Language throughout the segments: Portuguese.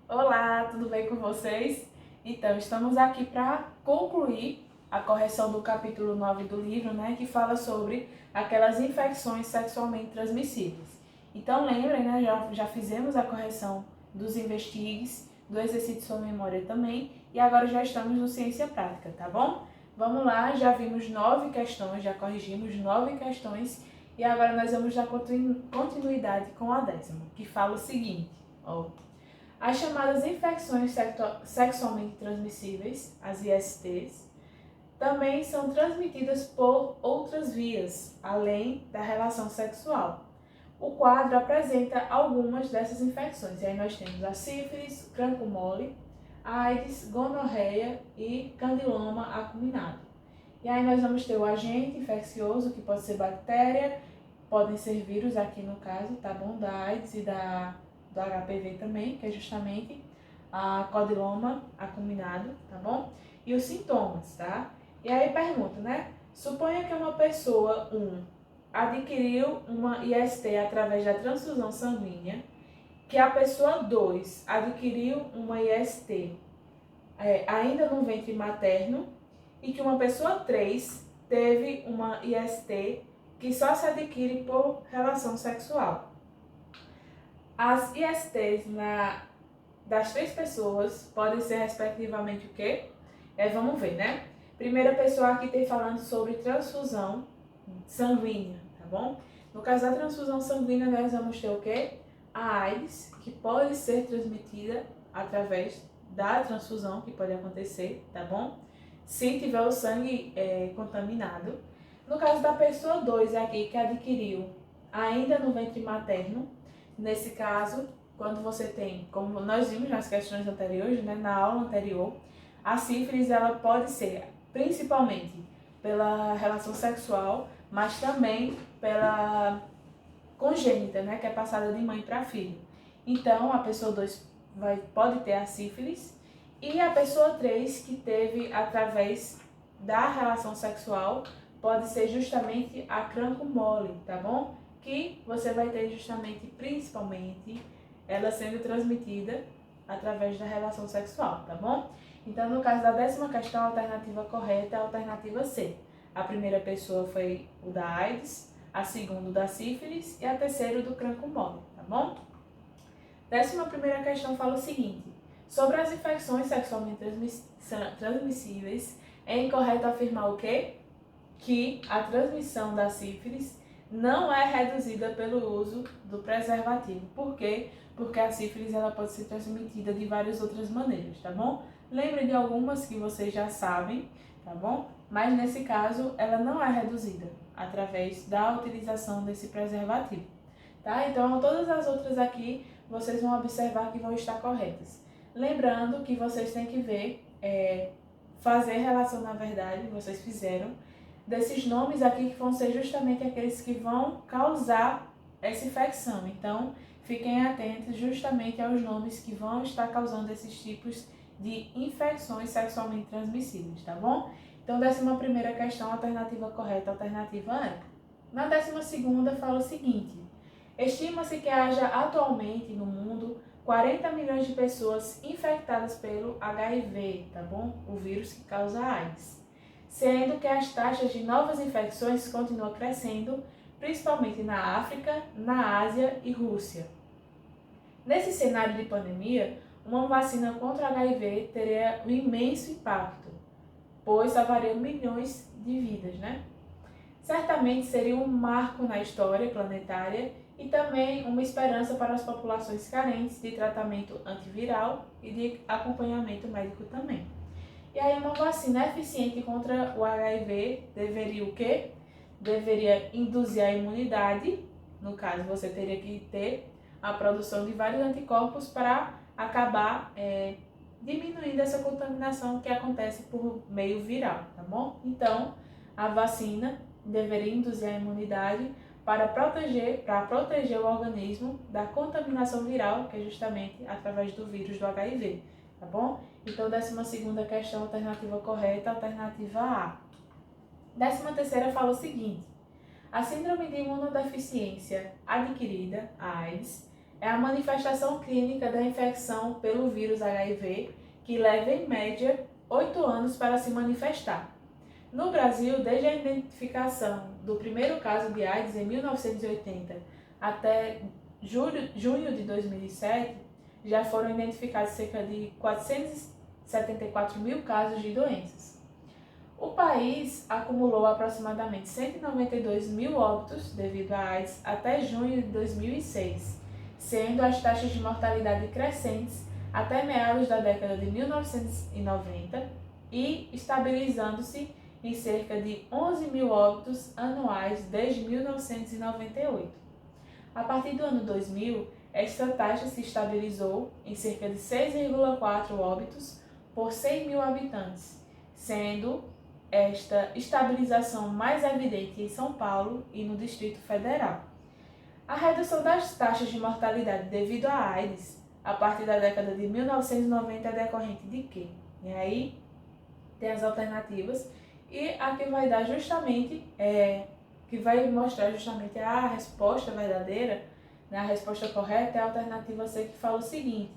Olá, tudo bem com vocês? Então, estamos aqui para concluir a correção do capítulo 9 do livro, né, que fala sobre aquelas infecções sexualmente transmissíveis. Então, lembrem, né, já fizemos a correção dos investigues, do exercício sua memória também, e agora já estamos no ciência prática, tá bom? Vamos lá, já vimos 9 questões, já corrigimos 9 questões, e agora nós vamos dar continuidade com a 10ª, que fala o seguinte, ó. As chamadas infecções sexualmente transmissíveis, as ISTs, também são transmitidas por outras vias, além da relação sexual. O quadro apresenta algumas dessas infecções. E aí nós temos a sífilis, cranco mole, AIDS, gonorreia e candiloma acuminado. E aí nós vamos ter o agente infeccioso, que pode ser bactéria, podem ser vírus aqui no caso, tá bom? Da AIDS e do HPV também, que é justamente a codiloma acuminado, tá bom? E os sintomas, tá? E aí pergunta, né? Suponha que uma pessoa, adquiriu uma IST através da transfusão sanguínea, que a pessoa 2 adquiriu uma IST ainda no ventre materno e que uma pessoa 3 teve uma IST que só se adquire por relação sexual. As ISTs das 3 pessoas podem ser respectivamente o quê? Vamos ver, né? Primeira pessoa aqui tem falando sobre transfusão sanguínea, tá bom? No caso da transfusão sanguínea, nós vamos ter o quê? A AIDS, que pode ser transmitida através da transfusão, que pode acontecer, tá bom? Se tiver o sangue contaminado. No caso da pessoa 2 aqui, que adquiriu ainda no ventre materno, nesse caso, quando você tem, como nós vimos nas questões anteriores, né, na aula anterior, a sífilis ela pode ser principalmente pela relação sexual, mas também pela congênita, né, que é passada de mãe para filho. Então, a pessoa 2 pode ter a sífilis e a pessoa 3 que teve através da relação sexual pode ser justamente a cranco mole, tá bom? Que você vai ter justamente, principalmente, ela sendo transmitida através da relação sexual, tá bom? Então, no caso da 10ª questão, a alternativa correta é a alternativa C. A primeira pessoa foi o da AIDS, a segunda o da sífilis e a terceira o do cranco mole, tá bom? 11ª questão fala o seguinte: sobre as infecções sexualmente transmissíveis, é incorreto afirmar o quê? Que a transmissão da sífilis não é reduzida pelo uso do preservativo. Por quê? Porque a sífilis ela pode ser transmitida de várias outras maneiras, tá bom? Lembre de algumas que vocês já sabem, tá bom? Mas nesse caso ela não é reduzida através da utilização desse preservativo, tá? Então todas as outras aqui vocês vão observar que vão estar corretas. Lembrando que vocês têm que ver, fazer relação na verdade, vocês fizeram, desses nomes aqui que vão ser justamente aqueles que vão causar essa infecção. Então, fiquem atentos justamente aos nomes que vão estar causando esses tipos de infecções sexualmente transmissíveis, tá bom? Então, 11ª questão, alternativa correta, alternativa E. Na 12ª fala o seguinte: estima-se que haja atualmente no mundo 40 milhões de pessoas infectadas pelo HIV, tá bom? O vírus que causa AIDS, sendo que as taxas de novas infecções continuam crescendo, principalmente na África, na Ásia e Rússia. Nesse cenário de pandemia, uma vacina contra o HIV teria um imenso impacto, pois salvaria milhões de vidas, né? Certamente seria um marco na história planetária e também uma esperança para as populações carentes de tratamento antiviral e de acompanhamento médico também. E aí uma vacina eficiente contra o HIV deveria o quê? Deveria induzir a imunidade, no caso você teria que ter a produção de vários anticorpos para acabar diminuindo essa contaminação que acontece por meio viral, tá bom? Então, a vacina deveria induzir a imunidade para proteger o organismo da contaminação viral, que é justamente através do vírus do HIV, tá bom? Então, 12ª questão, alternativa correta, alternativa A. 13ª fala o seguinte: a síndrome de imunodeficiência adquirida, a AIDS, é a manifestação clínica da infecção pelo vírus HIV, que leva em média 8 anos para se manifestar. No Brasil, desde a identificação do primeiro caso de AIDS em 1980 até junho de 2007, já foram identificados cerca de 474 mil casos de doenças. O país acumulou aproximadamente 192 mil óbitos devido à AIDS até junho de 2006, sendo as taxas de mortalidade crescentes até meados da década de 1990 e estabilizando-se em cerca de 11 mil óbitos anuais desde 1998. A partir do ano 2000, esta taxa se estabilizou em cerca de 6,4 óbitos por 100 mil habitantes, sendo esta estabilização mais evidente em São Paulo e no Distrito Federal. A redução das taxas de mortalidade devido à AIDS, a partir da década de 1990, é decorrente de quê? E aí tem as alternativas e a que vai dar justamente, que vai mostrar justamente a resposta verdadeira, né? A resposta correta é a alternativa C, que fala o seguinte: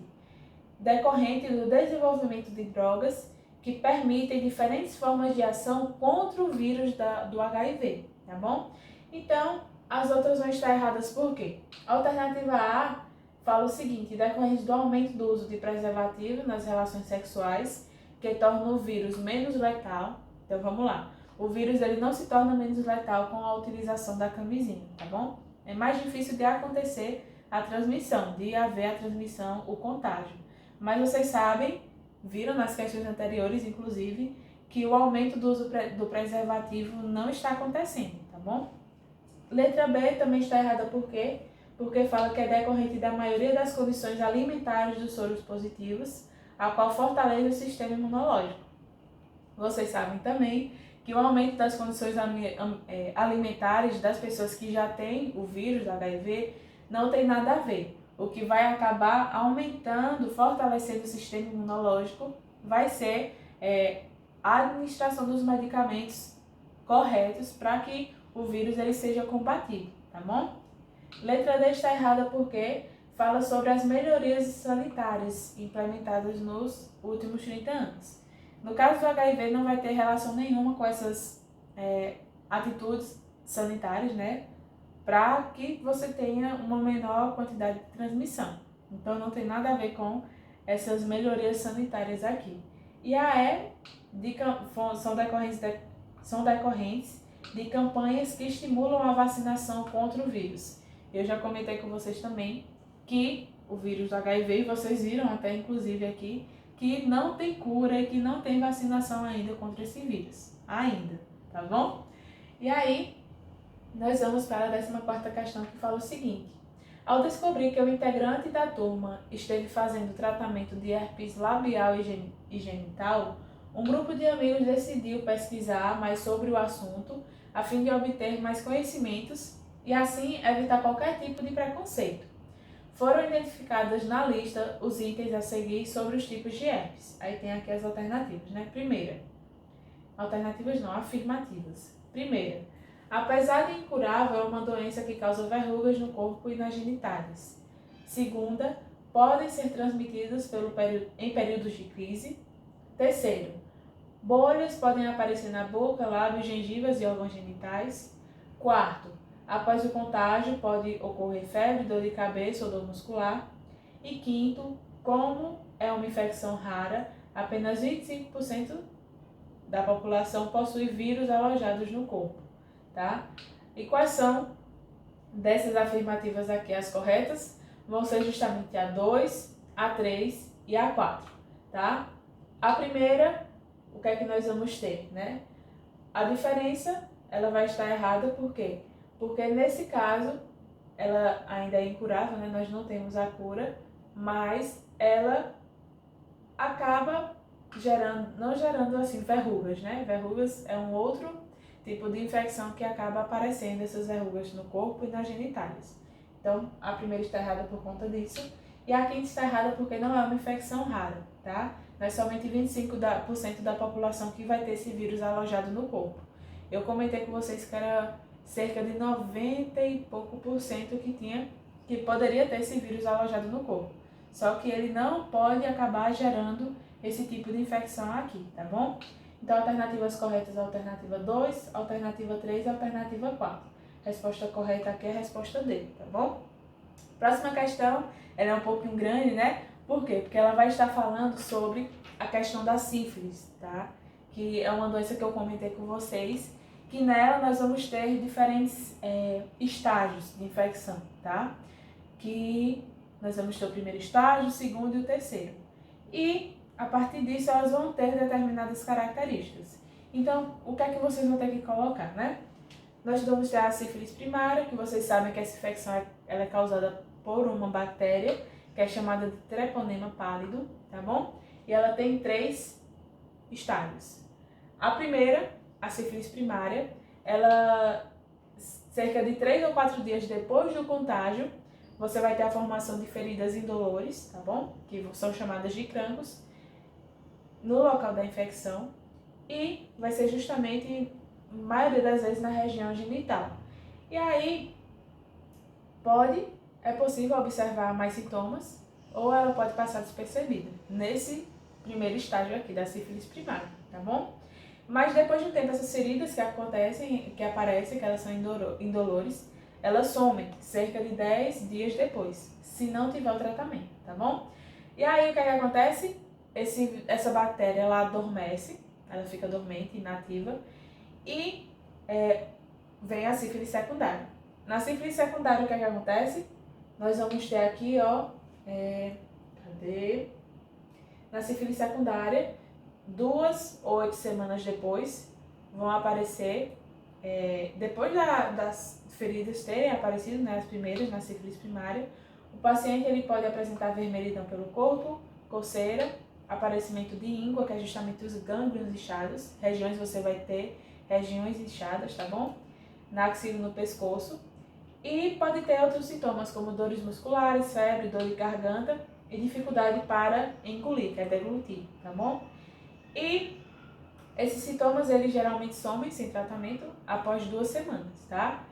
decorrente do desenvolvimento de drogas que permitem diferentes formas de ação contra o vírus do HIV, tá bom? Então, as outras vão estar erradas por quê? A alternativa A fala o seguinte: decorrente do aumento do uso de preservativo nas relações sexuais, que torna o vírus menos letal. Então, vamos lá. O vírus ele não se torna menos letal com a utilização da camisinha, tá bom? É mais difícil de acontecer a transmissão, de haver a transmissão, o contágio. Mas vocês sabem, viram nas questões anteriores, inclusive, que o aumento do uso do preservativo não está acontecendo, tá bom? Letra B também está errada por quê? Porque fala que é decorrente da maioria das condições alimentares dos soros positivos, a qual fortalece o sistema imunológico. Vocês sabem também que o aumento das condições alimentares das pessoas que já têm o vírus do HIV não tem nada a ver. O que vai acabar aumentando, fortalecendo o sistema imunológico, vai ser a administração dos medicamentos corretos para que o vírus ele seja combatido, tá bom? Letra D está errada porque fala sobre as melhorias sanitárias implementadas nos últimos 30 anos. No caso do HIV, não vai ter relação nenhuma com essas atitudes sanitárias, né? Para que você tenha uma menor quantidade de transmissão. Então, não tem nada a ver com essas melhorias sanitárias aqui. E a E são decorrentes de campanhas que estimulam a vacinação contra o vírus. Eu já comentei com vocês também que o vírus do HIV, vocês viram até inclusive aqui, que não tem cura e que não tem vacinação ainda contra esse vírus. Ainda, tá bom? E aí, nós vamos para a 14ª questão, que fala o seguinte: ao descobrir que o integrante da turma esteve fazendo tratamento de herpes labial e genital, um grupo de amigos decidiu pesquisar mais sobre o assunto a fim de obter mais conhecimentos e assim evitar qualquer tipo de preconceito. Foram identificadas na lista os itens a seguir sobre os tipos de herpes. Aí tem aqui as alternativas, né? Primeira, alternativas não, afirmativas. Primeira, apesar de incurável, é uma doença que causa verrugas no corpo e nas genitais. Segunda, podem ser transmitidas em períodos de crise. Terceiro, bolhas podem aparecer na boca, lábios, gengivas e órgãos genitais. Quarto, após o contágio pode ocorrer febre, dor de cabeça ou dor muscular. E quinto, como é uma infecção rara, apenas 25% da população possui vírus alojados no corpo, tá? E quais são dessas afirmativas aqui as corretas? Vão ser justamente a 2, a 3 e a 4, tá? A primeira, o que é que nós vamos ter, né? A diferença, ela vai estar errada, por quê? Porque nesse caso, ela ainda é incurável, né? Nós não temos a cura, mas ela acaba não gerando assim verrugas, né? Verrugas é um outro tipo de infecção que acaba aparecendo essas verrugas no corpo e nas genitais. Então, a primeira está errada por conta disso e a quinta está errada porque não é uma infecção rara, tá? Não é somente 25% da população que vai ter esse vírus alojado no corpo. Eu comentei com vocês que era cerca de 90 e pouco % que tinha que poderia ter esse vírus alojado no corpo. Só que ele não pode acabar gerando esse tipo de infecção aqui, tá bom? Então, alternativas corretas, alternativa 2, alternativa 3 e alternativa 4. Resposta correta aqui é a resposta D, tá bom? Próxima questão, ela é um pouquinho grande, né? Por quê? Porque ela vai estar falando sobre a questão da sífilis, tá? Que é uma doença que eu comentei com vocês, que nela nós vamos ter diferentes estágios de infecção, tá? Que nós vamos ter o primeiro estágio, o segundo e o terceiro. E, a partir disso, elas vão ter determinadas características. Então, o que é que vocês vão ter que colocar, né? Nós vamos ter a sífilis primária, que vocês sabem que essa infecção ela é causada por uma bactéria, que é chamada de treponema pálido, tá bom? E ela tem 3 estágios. A primeira, a sífilis primária, ela, cerca de 3 ou 4 dias depois do contágio, você vai ter a formação de feridas indolores, tá bom? Que são chamadas de crancos, no local da infecção, e vai ser justamente, a maioria das vezes, na região genital. E aí, é possível observar mais sintomas, ou ela pode passar despercebida, nesse primeiro estágio aqui da sífilis primária, tá bom? Mas depois de um tempo, essas feridas que aparecem, que elas são indolores, elas somem cerca de 10 dias depois, se não tiver o tratamento, tá bom? E aí, o que é que acontece? Essa bactéria, ela adormece, ela fica dormente, inativa, e vem a sífilis secundária. Na sífilis secundária, o que é que acontece? Nós vamos ter aqui, ó, Na sífilis secundária, 2 ou 8 semanas depois, vão aparecer, depois das feridas terem aparecido, né, as primeiras, na sífilis primária, o paciente ele pode apresentar vermelhidão pelo corpo, coceira, aparecimento de íngua, que é justamente os gânglios inchados, regiões você vai ter regiões inchadas, tá bom? Na axila e no pescoço. E pode ter outros sintomas, como dores musculares, febre, dor de garganta e dificuldade para engolir, que é deglutir, tá bom? E esses sintomas, eles geralmente somem sem tratamento após 2 semanas, tá?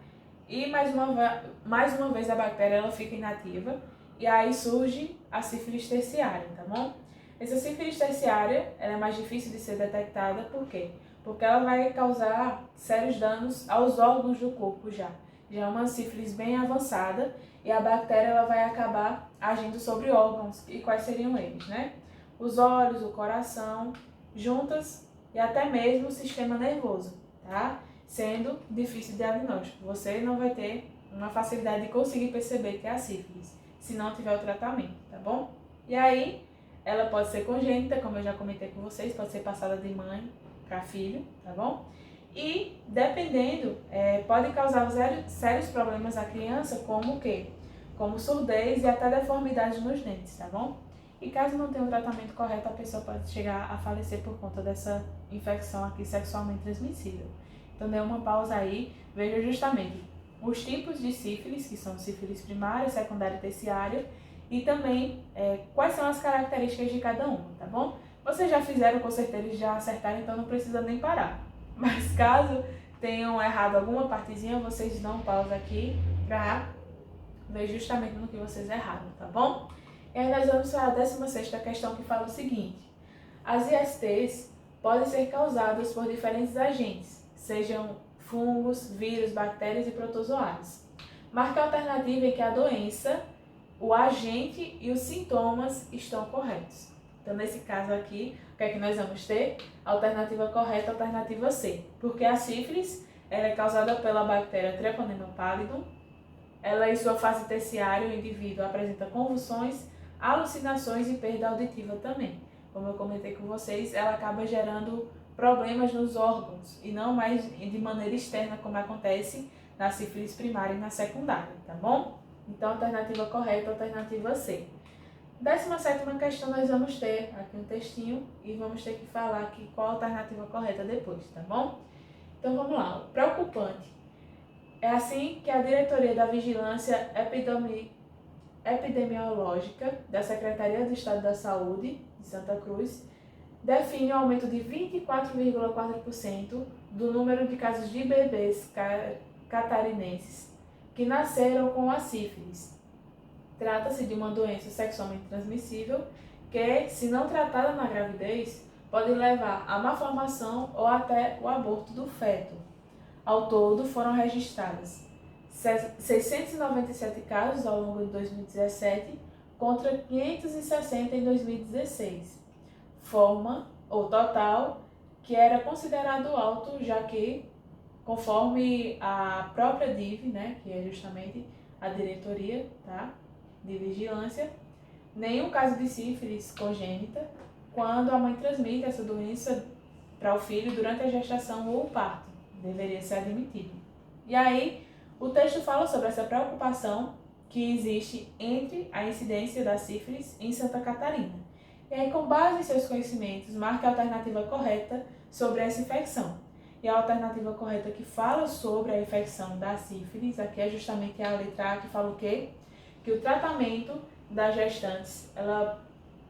E mais uma vez a bactéria ela fica inativa e aí surge a sífilis terciária, tá bom? Essa sífilis terciária ela é mais difícil de ser detectada, por quê? Porque ela vai causar sérios danos aos órgãos do corpo já. Já é uma sífilis bem avançada e a bactéria ela vai acabar agindo sobre órgãos. E quais seriam eles, né? Os olhos, o coração, juntas e até mesmo o sistema nervoso, tá? Sendo difícil de diagnóstico. Você não vai ter uma facilidade de conseguir perceber que é a sífilis, se não tiver o tratamento, tá bom? E aí, ela pode ser congênita, como eu já comentei com vocês, pode ser passada de mãe para filho, tá bom? E, dependendo, pode causar sérios problemas à criança, como o quê? Como surdez e até deformidade nos dentes, tá bom? E caso não tenha um tratamento correto, a pessoa pode chegar a falecer por conta dessa infecção aqui sexualmente transmissível. Então, dê uma pausa aí, veja justamente os tipos de sífilis, que são sífilis primária, secundária e terciária, e também quais são as características de cada uma, tá bom? Vocês já fizeram, com certeza já acertaram, então não precisa nem parar. Mas caso tenham errado alguma partezinha, vocês dão pausa aqui para ver justamente no que vocês erraram, tá bom? E aí nós vamos para a 16ª questão, que fala o seguinte: as ISTs podem ser causadas por diferentes agentes, sejam fungos, vírus, bactérias e protozoários. Marque a alternativa em que a doença, o agente e os sintomas estão corretos. Então, nesse caso aqui, o que é que nós vamos ter? A alternativa correta, a alternativa C. Porque a sífilis ela é causada pela bactéria Treponema pallidum. Ela, em sua fase terciária, o indivíduo apresenta convulsões, alucinações e perda auditiva também. Como eu comentei com vocês, ela acaba gerando problemas nos órgãos e não mais de maneira externa, como acontece na sífilis primária e na secundária, tá bom? Então, alternativa correta, alternativa C. 17ª questão, nós vamos ter aqui um textinho e vamos ter que falar aqui qual a alternativa correta depois, tá bom? Então, vamos lá. O preocupante. É assim que a Diretoria da Vigilância Epidemiológica da Secretaria do Estado da Saúde de Santa Cruz define o aumento de 24,4% do número de casos de bebês catarinenses que nasceram com a sífilis. Trata-se de uma doença sexualmente transmissível que, se não tratada na gravidez, pode levar à malformação ou até o aborto do feto. Ao todo, foram registrados 697 casos ao longo de 2017 contra 560 em 2016. Forma, ou total, que era considerado alto, já que, conforme a própria DIV, né, que é justamente a diretoria, tá, de vigilância, nenhum caso de sífilis congênita quando a mãe transmite essa doença para o filho durante a gestação ou o parto, deveria ser admitido. E aí, o texto fala sobre essa preocupação que existe entre a incidência da sífilis em Santa Catarina. E aí, com base em seus conhecimentos, marque a alternativa correta sobre essa infecção. E a alternativa correta que fala sobre a infecção da sífilis, aqui é justamente a letra A, que fala o quê? Que o tratamento das gestantes,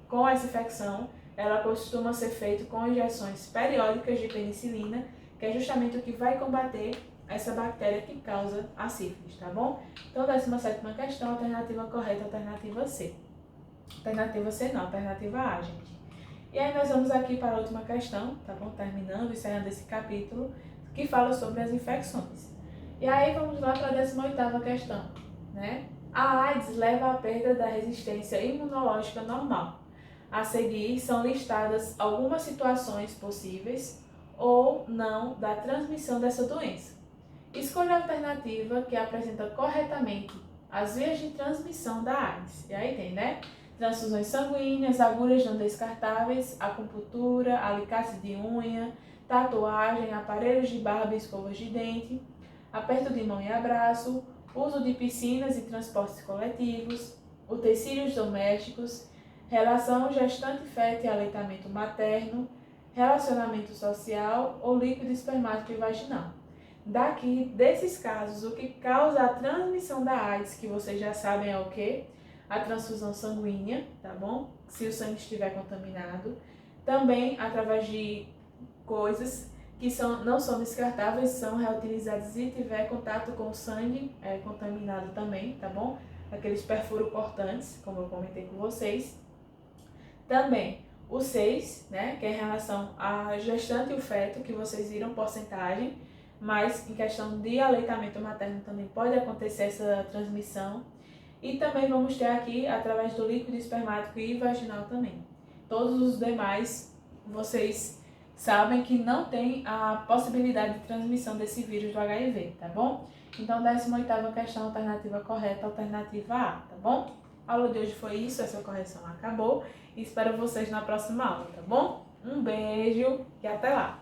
com essa infecção, ela costuma ser feito com injeções periódicas de penicilina, que é justamente o que vai combater essa bactéria que causa a sífilis, tá bom? Então, 17ª questão, alternativa correta, alternativa C. Alternativa C não, alternativa A, gente. E aí nós vamos aqui para a última questão, tá bom? Terminando, encerrando esse capítulo, que fala sobre as infecções. E aí vamos lá para a 18ª questão, né? A AIDS leva à perda da resistência imunológica normal. A seguir são listadas algumas situações possíveis ou não da transmissão dessa doença. Escolha a alternativa que apresenta corretamente as vias de transmissão da AIDS. E aí tem, né? Transfusões sanguíneas, agulhas não descartáveis, acupuntura, alicate de unha, tatuagem, aparelhos de barba e escovas de dente, aperto de mão e abraço, uso de piscinas e transportes coletivos, utensílios domésticos, relação gestante-feto e aleitamento materno, relacionamento social ou líquido espermático e vaginal. Daqui, desses casos, o que causa a transmissão da AIDS, que vocês já sabem é o quê? A transfusão sanguínea, tá bom? Se o sangue estiver contaminado. Também através de coisas que não são descartáveis, são reutilizadas se tiver contato com o sangue contaminado também, tá bom? Aqueles perfuro cortantes, como eu comentei com vocês. Também o 6, né, que é em relação à gestante e o feto, que vocês viram porcentagem, mas em questão de aleitamento materno também pode acontecer essa transmissão. E também vamos ter aqui através do líquido espermático e vaginal também. Todos os demais, vocês sabem que não tem a possibilidade de transmissão desse vírus do HIV, tá bom? Então, 18ª questão, alternativa correta, alternativa A, tá bom? A aula de hoje foi isso, essa correção acabou. E espero vocês na próxima aula, tá bom? Um beijo e até lá!